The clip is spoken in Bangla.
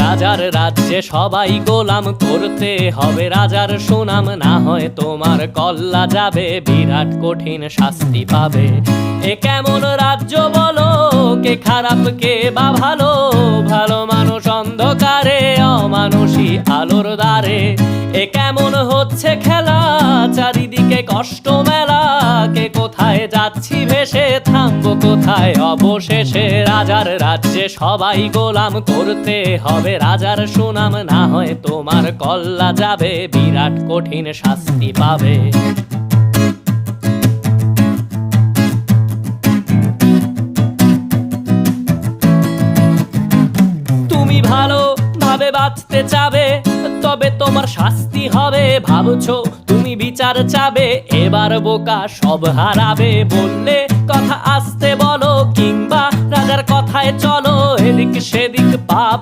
রাজার রাজ্যে সবাই গোলাম, করতে হবে রাজার সুনাম, না হয় তোমার কল্লা যাবে, বিরাট কঠিন শাস্তি পাবে। এ কেমন রাজ্য বলো, কে খারাপ কে বা ভালো, ভালো মানুষ অন্ধকারে, অমানুষী আলোর দ্বারে। এ কেমন হচ্ছে খেলা, চারিদিকে কষ্ট মেলা, কে কোথায় যাচ্ছি ভেসে, থামবো কোথায় অবশেষে। রাজার রাজ্যে সবাই গোলাম, করতে হবে রাজার সুনাম, না হয় তোমার কল্লা যাবে, বিরাট কঠিন শাস্তি পাবে। তুমি ভালো ভাবে বাঁচতে চাবে, তবে তোমার শাস্তি হবে। ভাবছো তুমি বিচার চাবে, এবার বোকা সব হারাবে। বললে কথা আস্তে বলো, কিংবা রাজার কথায় চলো, এদিক সেদিক পাপ